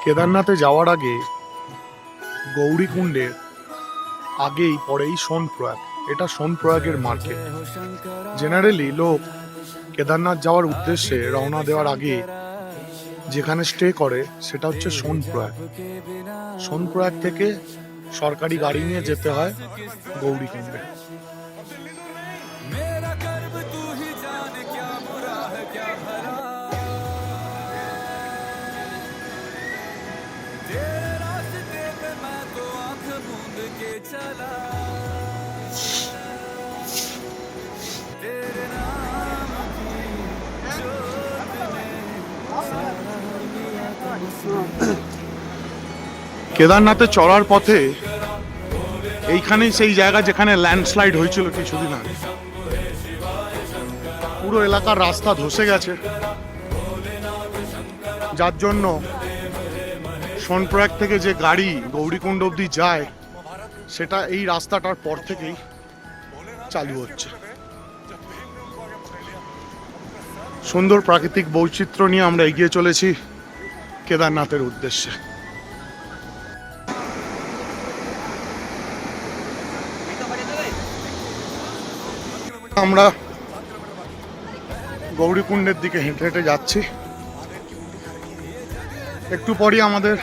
কেদারনাথে যাওয়ার আগে গৌরীকুণ্ডের আগেই পরেই সোনপ্রয়াগ। এটা সোনপ্রয়াগের মার্কেট। জেনারেলি লোক কেদারনাথ যাওয়ার উদ্দেশ্যে রওনা দেওয়ার আগে যেখানে স্টে করে সেটা হচ্ছে সোনপ্রয়াগ। সোনপ্রয়াগ থেকে সরকারি গাড়ি নিয়ে যেতে হয় গৌরীকুণ্ডে। কেদারনাথে চড়ার পথে এইখানেই সেই জায়গা যেখানে ল্যান্ডস্লাইড হয়েছিল কিছুদিন আগে। পুরো এলাকার রাস্তা ধসে গেছে, যার জন্য সোনপ্রয়াগ থেকে যে গাড়ি গৌরীকুণ্ড অবধি যায় সেটা এই রাস্তাটার পর থেকেই চালু হচ্ছে। সুন্দর প্রাকৃতিক বৈচিত্র্য নিয়ে আমরা এগিয়ে চলেছি কেদারনাথের উদ্দেশ্যে। আমরা গৌরীকুণ্ডের দিকে হেঁটে হেঁটে যাচ্ছি। একটু পরই আমাদের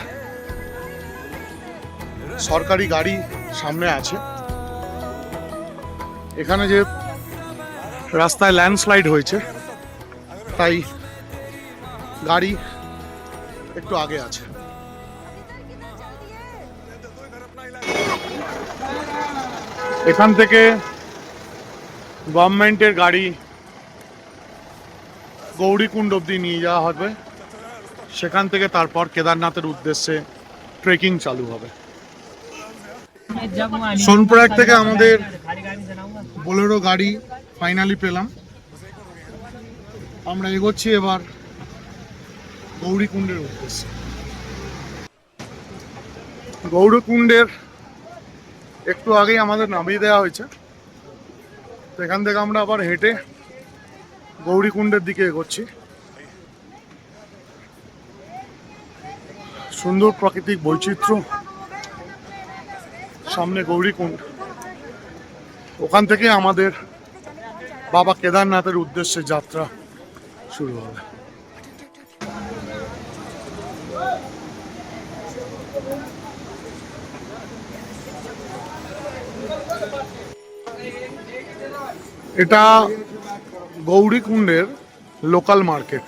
সরকারি গাড়ি সামনে আছে। এখানে যে রাস্তায় ল্যান্ডস্লাইড হয়েছে তাই গাড়ি একটু আগে আছে। এখান থেকে গভর্নমেন্টের গাড়ি গৌরীকুণ্ড অবধি নিয়ে যাওয়া হবে, সেখান থেকে তারপর কেদারনাথের উদ্দেশ্যে ট্রেকিং চালু হবে। সোনপ্রয়াগ থেকে আমাদের বোলেরো গাড়ি ফাইনালি পেলাম। আমরা এগোচ্ছি এবার গৌরীকুণ্ডের উদ্দেশ্যে। গৌরীকুণ্ডের একটু আগেই আমাদের নামিয়ে দেওয়া হয়েছে, তো এখান থেকে আমরা আবার হেঁটে গৌরীকুণ্ডের দিকে এগোচ্ছি। সুন্দর প্রাকৃতিক বৈচিত্র্য, সামনে গৌরীকুণ্ড, ওখান থেকে আমাদের বাবা কেদারনাথের উদ্দেশ্যে যাত্রা শুরু হবে। এটা গৌরীকুণ্ডের লোকাল মার্কেট।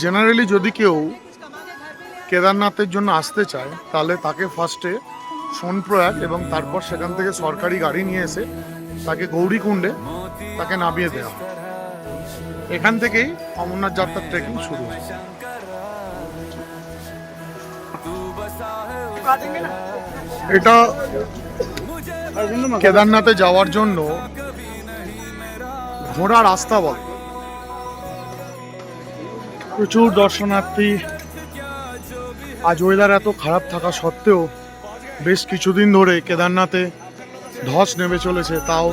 জেনারেলি যদি কেউ কেদারনাথের জন্য আসতে চায় তাহলে তাকে ফার্স্টে সোনপ্রয়াগ এবং তারপর সেখান থেকে সরকারি গাড়ি নিয়ে এসে তাকে গৌরীকুণ্ডে তাকে নামিয়ে দেওয়া হয়। এখান থেকেই অমরনাথ যাত্রার ট্রেকিং শুরু হয়। এটা কেদারনাথে যাওয়ার জন্য ঘোড়া রাস্তা বলে। প্রচুর দর্শনার্থী। আজ ওয়েদার এত খারাপ থাকা সত্ত্বেও বেশ কিছুদিন ধরে কেদারনাথে ধস নেমে চলেছে, তাও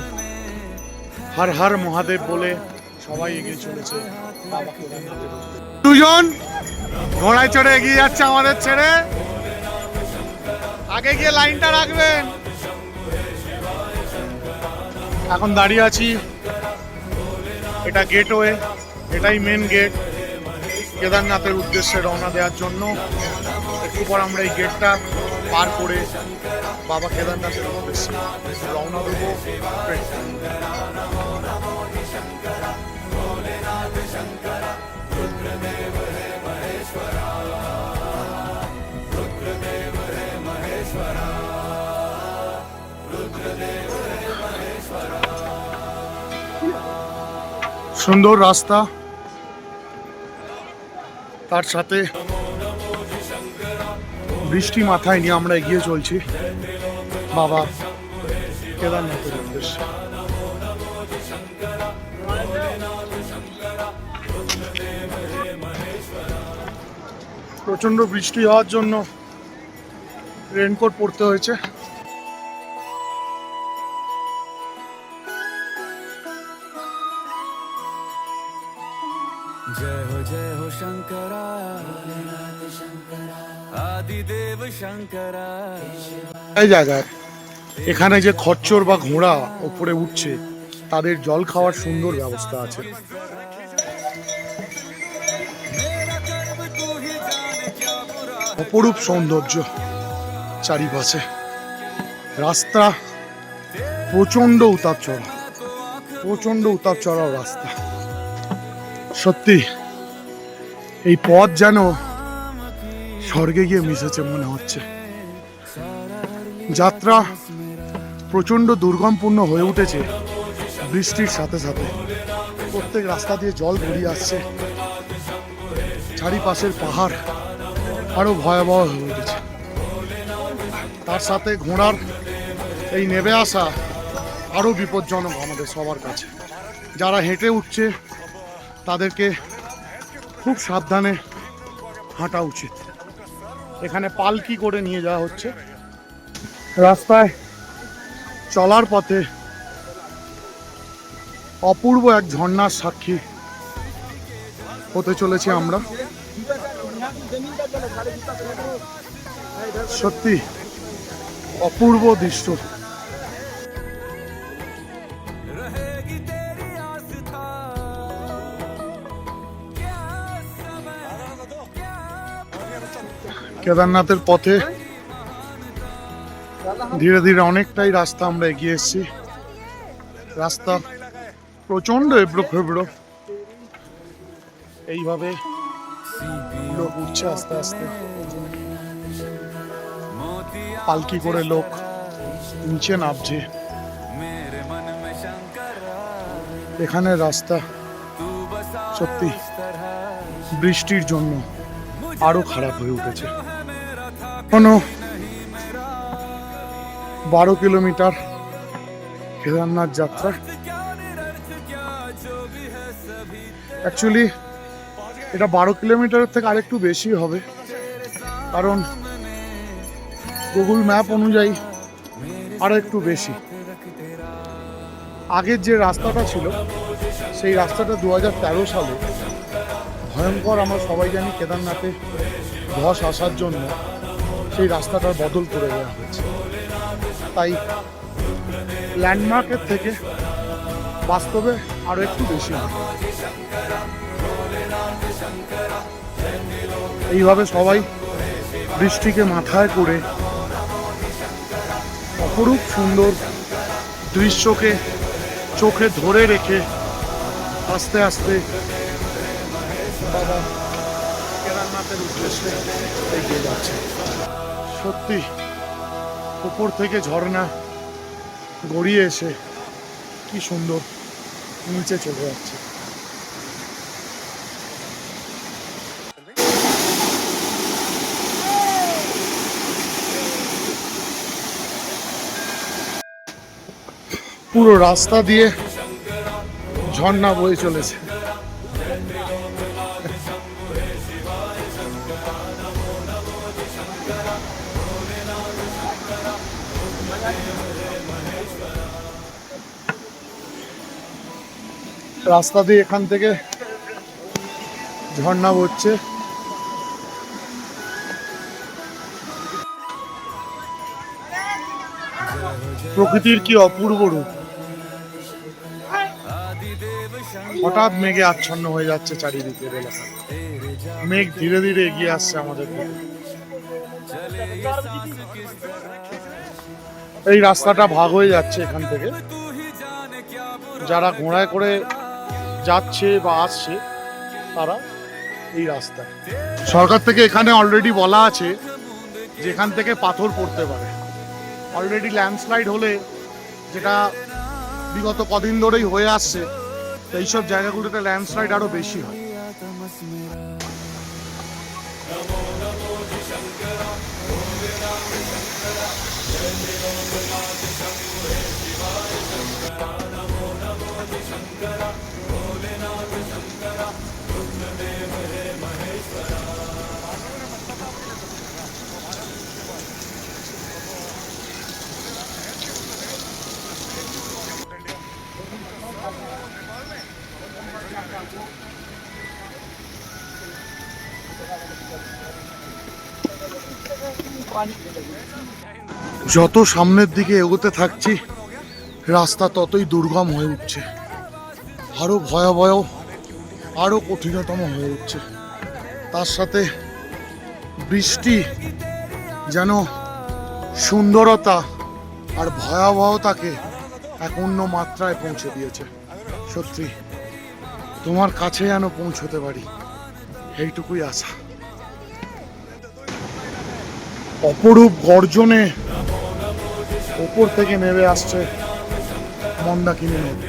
হর হর মহাদেব বলে সবাই এগিয়ে চলেছে বাবা কেদারনাথের। দুজন ঘোড়ায় চড়ে এগিয়ে যাচ্ছে আমাদের ছেড়ে। আগে গিয়ে লাইনটা রাখবেন। এখন দাঁড়িয়ে আছি, এটা গেটওয়ে, এটাই মেন গেট কেদারনাথের উদ্দেশ্যে রওনা দেওয়ার জন্য। একটু পর আমরা এই গেটটা পার করে বাবা কেদারনাথের উদ্দেশ্যে রওনা দেবো। সুন্দর রাস্তা, তার সাথে বৃষ্টি মাথায় নিয়ে আমরা এগিয়ে চলছি বাবা কেদারনাথের উদ্দেশ্যে। প্রচন্ড বৃষ্টি হওয়ার জন্য রেনকোট পরতে হয়েছে। जय हो शंकरा आदिदेव शंकरा। এই জায়গায় এখানে যে খচ্চর বা ঘোড়া উপরে উঠছে তাদের জল খাওয়ার সুন্দর ব্যবস্থা আছে। অপরূপ সৌন্দর্য চারিপাশে, রাস্তা প্রচন্ড উতাপ চড়া, প্রচন্ড উতাপ চড়াও রাস্তা। সত্যি এই পথ যেন স্বর্গে গিয়ে মিশেছে মনে হচ্ছে। যাত্রা প্রচন্ড দুর্গমপূর্ণ হয়ে উঠেছে বৃষ্টির সাথে সাথে। প্রত্যেক রাস্তা দিয়ে জল গড়িয়ে আসছে, চারিপাশের পাহাড় আরো ভয়াবহ হয়ে উঠেছে। তার সাথে ঘোড়ার এই নেমে আসা আরো বিপজ্জনক আমাদের সবার কাছে। যারা হেঁটে উঠছে তাদেরকে খুব সাবধানে হাঁটা উচিত। এখানে পালকি করে নিয়ে যাওয়া হচ্ছে। রাস্তায় চলার পথে অপূর্ব এক ঝর্ণার সাক্ষী হতে চলেছি আমরা। সত্যি অপূর্ব দৃশ্য। কেদারনাথের পথে ধীরে ধীরে অনেকটাই রাস্তা আমরা এগিয়ে এসেছি। রাস্তা প্রচন্ড এবড়ো খেবড়ো, এইভাবে লোক উঠছে আস্তে আস্তে, পালকি করে লোক নিচে নামছে। এখানে রাস্তা সত্যি বৃষ্টির জন্য আরো খারাপ হয়ে উঠেছে। এখনো 12 কিলোমিটার কেদারনাথ যাত্রা। অ্যাকচুয়ালি এটা 12 কিলোমিটারের থেকে আরেকটু বেশি হবে, কারণ গুগল ম্যাপ অনুযায়ী আরো একটু বেশি। আগের যে রাস্তাটা ছিল সেই রাস্তাটা 2013 সালে ভয়ঙ্কর, আমরা সবাই জানি, কেদারনাথে ধস আসার জন্য সেই রাস্তাটার বদল করে দেওয়া হয়েছে। তাই ল্যান্ডমার্কের থেকে বাস্তবে আরো একটু বেশি হবে। এইভাবে সবাই বৃষ্টিকে মাথায় করে অপরূপ সুন্দর দৃশ্যকে চোখে ধরে রেখে আস্তে আস্তে বাবা কেদারনাথের উদ্দেশ্যে এগিয়ে যাচ্ছে। সত্যি উপর থেকে ঝর্ণা গড়িয়ে এসে কি সুন্দর নিচে চলে যাচ্ছে। পুরো রাস্তা দিয়ে ঝর্ণা বয়ে চলেছে। রাস্তা দিয়ে এখান থেকে ঝর্ণা বচ্ছে। প্রকৃতির কি অপূর্ব রূপ। হঠাৎ মেঘে আচ্ছন্ন হয়ে যাচ্ছে চারিদিকের এলাকা। মেঘ ধীরে ধীরে এগিয়ে আসছে আমাদের দিকে। এই রাস্তাটা ভাগ হয়ে যাচ্ছে এখান থেকে। যারা ঘোড়ায় করে যাচ্ছে বা আসছে তারা এই রাস্তায়। সরকার থেকে এখানে অলরেডি বলা আছে যে এখান থেকে পাথর পড়তে পারে। অলরেডি ল্যান্ডস্লাইড হলে, যেটা বিগত কদিন ধরেই হয়ে আসছে, এইসব জায়গাগুলোতে ল্যান্ডস্লাইড আরো বেশি হয়। যত সামনের দিকে এগোতে থাকছি রাস্তা ততই দুর্গম হয়ে উঠছে, আরো ভয়াবহ, আরো কঠিনতম হয়ে উঠছে। তার সাথে বৃষ্টি যেন সুন্দরতা আর ভয়াবহতাকে এক অন্য মাত্রায় পৌঁছে দিয়েছে। সত্যি তোমার কাছে যেন পৌঁছতে পারি, এইটুকুই আশা। অপরূপ গর্জনে ওপর থেকে নেমে আসছে মন্দাকিনী নদী।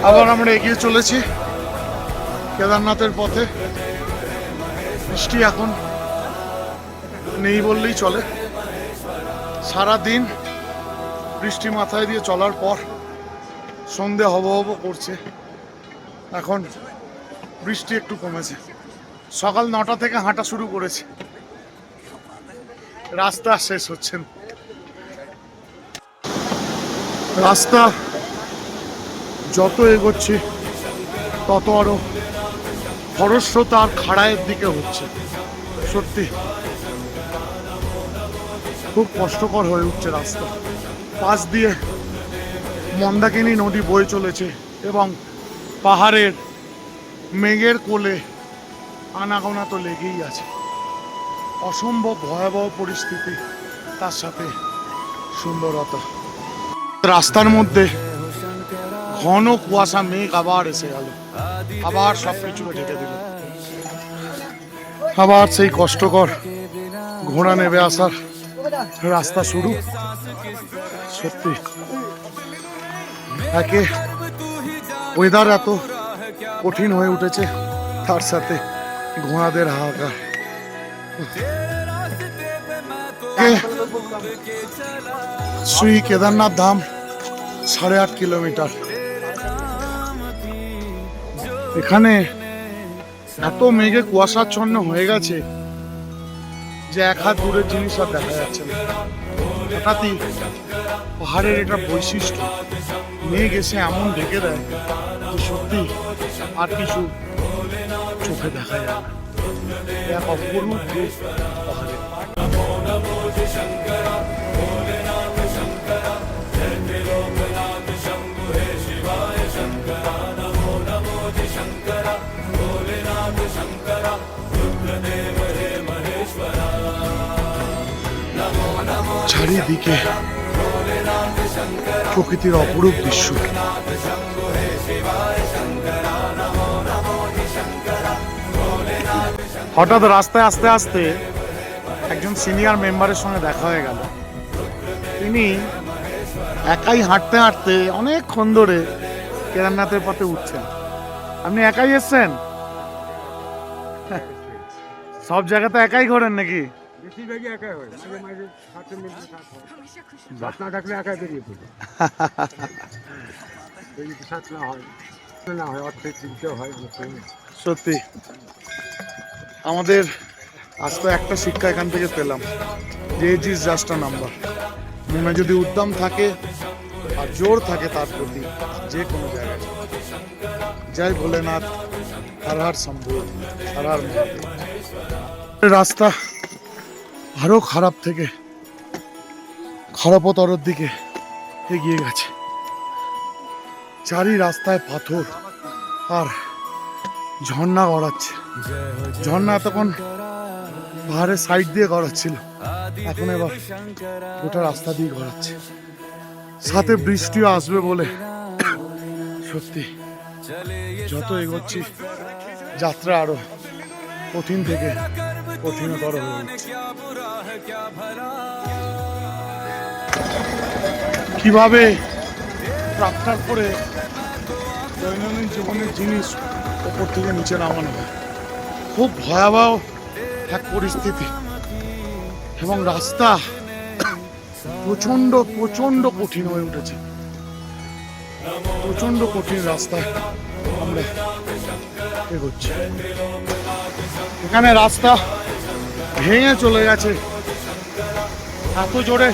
আবার আমরা এগিয়ে চলেছি কেদারনাথের পথে। বৃষ্টি এখন নেই বললেই চলে। সারা দিন বৃষ্টি মাথায় দিয়ে চলার পর সন্ধে হব হব করছে। এখন বৃষ্টি একটু কমেছে। সকাল 9টা থেকে হাঁটা শুরু করেছে, রাস্তা শেষ হচ্ছে না। রাস্তা যত এগোচ্ছি তত আরো খরস্রোতা আর খাড়াইয়ের দিকে হচ্ছে। সত্যি খুব কষ্টকর হয়ে উঠছে রাস্তা। পাশ দিয়ে মন্দাকিনী নদী বয়ে চলেছে এবং পাহাড়ের মেঘের কোলে আনাগোনা তো লেগেই আছে। অসম্ভব ভয়াবহ পরিস্থিতি, তার সাথে সুন্দরতা। রাস্তার মধ্যে ঘন কুয়াশা, মেঘ আবার এসে গেল, আবার সবকিছুকে ঢেকে দিল। আবার সেই কষ্টকর ঘোড়া নেমে আসার রাস্তা শুরু। সত্যি একে ওয়েদার এত কঠিন হয়ে উঠেছে, তার সাথে ঘোড়াদের হাহাকার। শ্রী কেদারনাথ ধাম 8.5 কিলোমিটার। এখানে এত মেঘে কুয়াশাচ্ছন্ন হয়ে গেছে যে এক হাত দূরের জিনিস আর দেখা যাচ্ছে না। হঠাৎই পাহাড়ের এটা বৈশিষ্ট্য, মেঘ এসে এমন ঢেকে দেয় যে সত্যি আর কিছু চোখে দেখা যায় না। এক অপরূপ রূপ পাহাড়ে। চারিদিকে প্রকৃতির অপরূপ দৃশ্য। হঠাৎ রাস্তায় আস্তে আস্তে একজন সিনিয়র মেম্বারের সঙ্গে দেখা হয়ে গেল। তিনি একাই হাঁটতে হাঁটতে অনেকক্ষণ ধরে কেদারনাথের পথে উঠছেন। আপনি একাই এসছেন? সব জায়গাতে একাই ঘোরেন নাকি? বেশিরভাগই একাই হয়, মাঝে মাঝে সাথে মিলে সাথ হয়। সাথ না থাকলে একাই বেরিয়ে পড়ি। যদি সাথ না হয় অর্থের চিন্তাও হয়। সত্যি আমাদের আজ তো একটা শিক্ষা এখান থেকে পেলাম, যে age is just a number. মনে যদি উদ্যম থাকে আর জোর থাকে তার প্রতি, যে কোনো জায়গায়। জয় ভোলেনাথ, হর হর শম্ভু, হর হর মহাদেব। রাস্তা আরো খারাপ থেকে খারাপতর দিকে এগিয়ে গেছে। চারি রাস্তায় পাথর আর ঝর্ণা গড়াচ্ছে। ঝর্ণা এতক্ষণ পাহাড়ের সাইড দিয়ে গড়াচ্ছিল, এখন এবার গোটা রাস্তা দিয়ে গড়াচ্ছে। সাথে বৃষ্টিও আসবে বলে সত্যি যত এগোচ্ছি যাত্রা আরো কঠিন থেকে কঠিনতর হয়ে উঠছে। কিভাবে ট্রাক্টর করে দৈনন্দিন জীবনের জিনিস ওপর থেকে নিচে নামানো হয়, খুব ভয়াবহ এক পরিস্থিতি। এবং রাস্তা প্রচন্ড প্রচন্ড কঠিন হয়ে উঠেছে, প্রচন্ড কঠিন রাস্তায় আমরা এগোচ্ছি। এখানে রাস্তা ভেঙে চলে গেছে, এত জোরে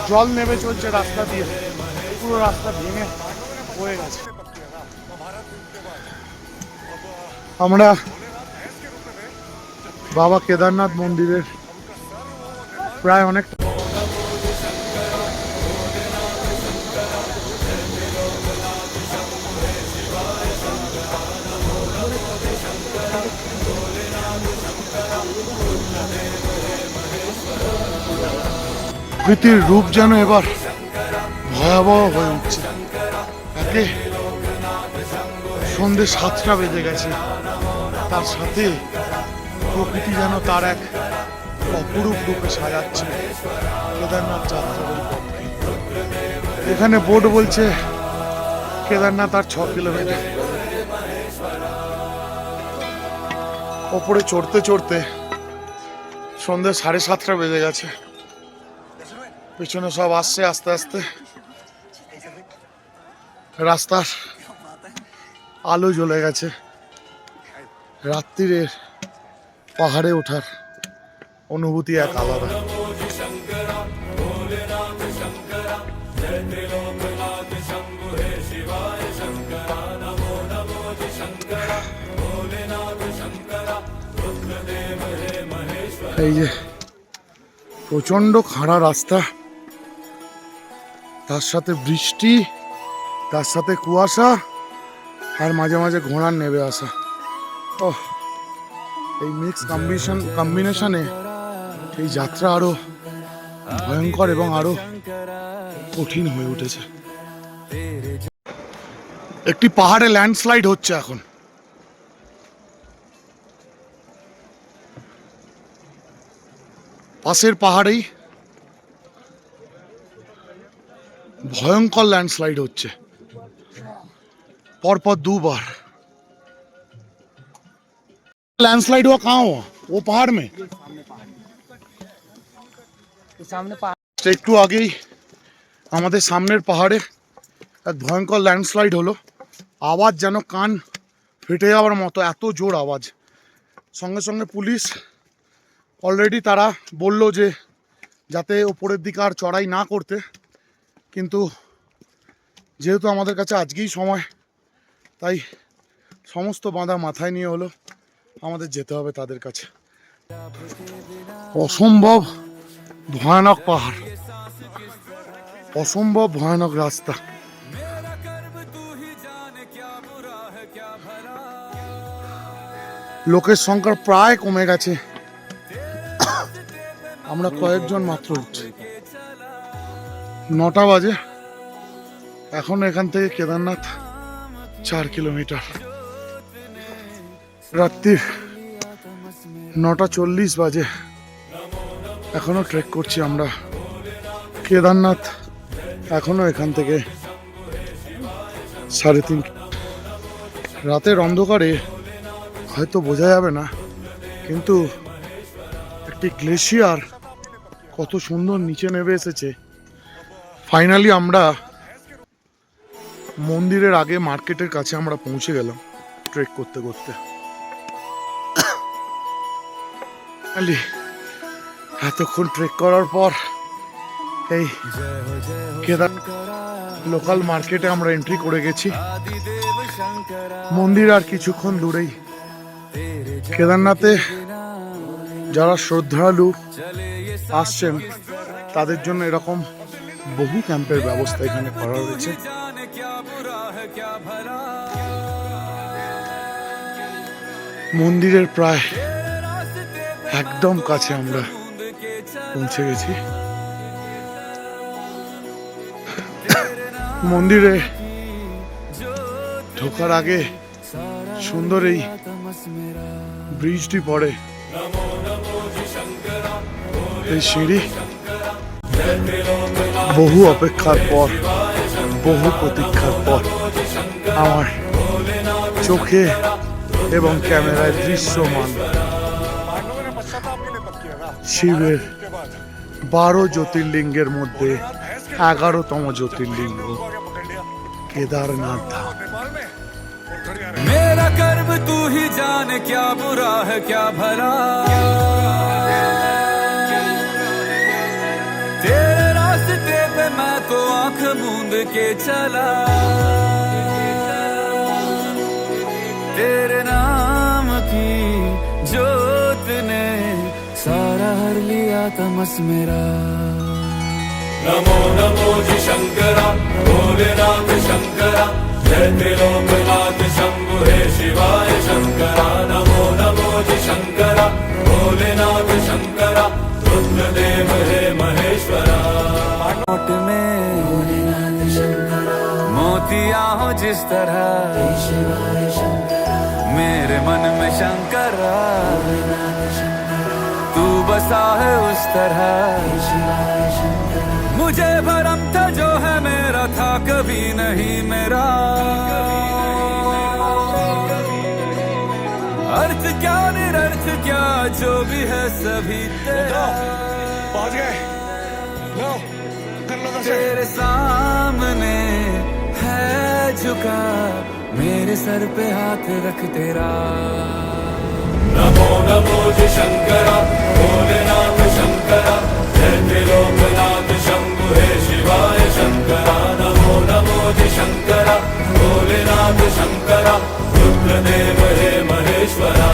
জল নেমে চলছে রাস্তা দিয়ে, পুরো রাস্তা ভেঙে হয়ে গেছে। আমরা বাবা কেদারনাথ মন্দিরের প্রায় অনেক প্রকৃতির রূপ যেন এবার ভয়াবহ হয়ে উঠছে। একে সন্ধ্যে 7টা বেজে গেছে, তার সাথে প্রকৃতি যেন তার এক অপরূপ রূপে সাজাচ্ছে কেদারনাথ যাত্রাবাড়ি পথকে। এখানে বোর্ড বলছে কেদারনাথ আর 6 কিলোমিটার। ওপরে চড়তে চড়তে সন্ধ্যে 7:30 বেজে গেছে, পিছনে সব আসছে আস্তে আস্তে। রাস্তার আলো জ্বলে গেছে, রাত্রিরে পাহাড়ে ওঠার অনুভূতি এক আলাদা। এই যে প্রচন্ড খাড়া রাস্তা, তার সাথে বৃষ্টি, তার সাথে কুয়াশা, আর মাঝে মাঝে ঘোড়ার নেমে আসা। ওহ, এই মিক্স কম্বিনেশনে এই যাত্রা আরো ভয়ঙ্কর এবং আরো কঠিন হয়ে উঠেছে। একটি পাহাড়ে ল্যান্ডস্লাইড হচ্ছে এখন। পাশের পাহাড়েই ভয়ঙ্কর ল্যান্ডস্লাইড হচ্ছে পরপর 2 बार। लैंडस्लाइड हुआ कहाँ हुआ? वो पहाड़ में सामने একটু আগেই আমাদের সামনের পাহাড়ে এক ভয়ঙ্কর ল্যান্ডস্লাইড হলো। আওয়াজ যেন কান ফেটে যাওয়ার মতো, এত জোর আওয়াজ। সঙ্গে সঙ্গে পুলিশ অলরেডি তারা বলল যে যাতে ওপরের দিকে আর চড়াই না করতে, কিন্তু যেহেতু আমাদের কাছে আজকেই সময়, তাই সমস্ত বাঁধা মাথায় নিয়ে হলো আমাদের যেতে হবে তাদের কাছে। অসম্ভব ভয়ানক পাহাড়, অসম্ভব ভয়ানক রাস্তা। লোকের সংখ্যা প্রায় কমে গেছে, আমরা কয়েকজন মাত্র উঠছি। 9টা বাজে, এখন এখান থেকে কেদারনাথ 4 কিলোমিটার। রাত্রির 9:40 বাজে, এখনো ট্রেক করছি আমরা কেদারনাথ। এখনো এখান থেকে 3.5। রাতের অন্ধকারে হয়তো বোঝা যাবে না, কিন্তু একটি গ্লেশিয়ার কত সুন্দর নিচে নেমে এসেছে। ফাইনালি আমরা মন্দিরের আগে মার্কেটের কাছে আমরা পৌঁছে গেলাম ট্রেক করতে করতে। এতক্ষণ ট্রেক করার পর এই কেদার লোকাল মার্কেটে আমরা এন্ট্রি করে গেছি। মন্দির আর কিছুক্ষণ দূরেই। কেদারনাথে যারা শ্রদ্ধালু আসছেন তাদের জন্য এরকম বহু ক্যাম্পের ব্যবস্থা এখানে করা রয়েছে। মন্দিরের প্রায় একদম কাছে আমরা পৌঁছে গেছি। মন্দিরে ঢোকার আগে সুন্দর এই ব্রিজটি পড়ে, এই সিঁড়ি বহু অপেক্ষার পর, বহু প্রতীক্ষার পর আমার চোখে এবং ক্যামেরায় দৃশ্যমান শিবের 12 জ্যোতির্লিঙ্গের মধ্যে 11তম জ্যোতির্লিঙ্গ কেদারনাথ ধাম। मेरा कर्म तू ही जाने क्या बुरा है क्या भला तेरे रास्ते पे मैं तो आंख मूंद के चला तेरे नाम की जोत ने सारा हर लिया तमस मेरा नमो नमो जी शंकरा भोलेनाथ शंकरा जय त्रिलोकनाथ शंभु हे शिवाय शंकरा नमो नमो जी शंकरा भोलेनाथ शंकरा रुद्रदेव हे महेश्वरा नोट में भोलेनाथ शंकरा मोतिया हो जिस तरह शिवाय शंकरा मेरे मन में शंकरा तू बसा है उस तरह शिवाय शंकरा मुझे भरम था जो है मेरा था कभी नहीं मेरा अर्थ क्या निरर्थ क्या जो भी है सभी तेरा पहुंच गए लो कर लो दर्शन तेरे सामने है झुका मेरे सर पे हाथ रख तेरा नमो नमो जी शंकरा भोलेनाथ शंकरा जय त्रिलोकनाथ शंभु हे शिवाय शंकरा नमो नमो जी शंकरा भोलेनाथ शंकरा रुद्रदेव हे महेश्वरा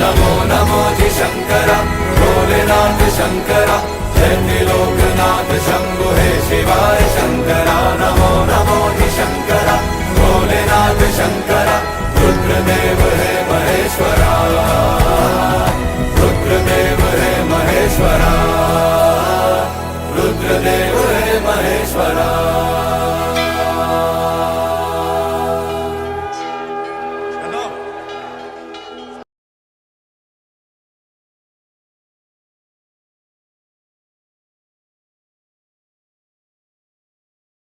नमो नमो जी शंकरा भोलेनाथ शंकरा जय त्रिलोकनाथ शंभु हे शिवाय शंकरा नमो नमो जी शंकरा भोलेनाथ शंकरा रुद्रदेव हे महेश्वरा रुद्रदेव हे महेश्वरा रुद्रदेव हे महेश्वरा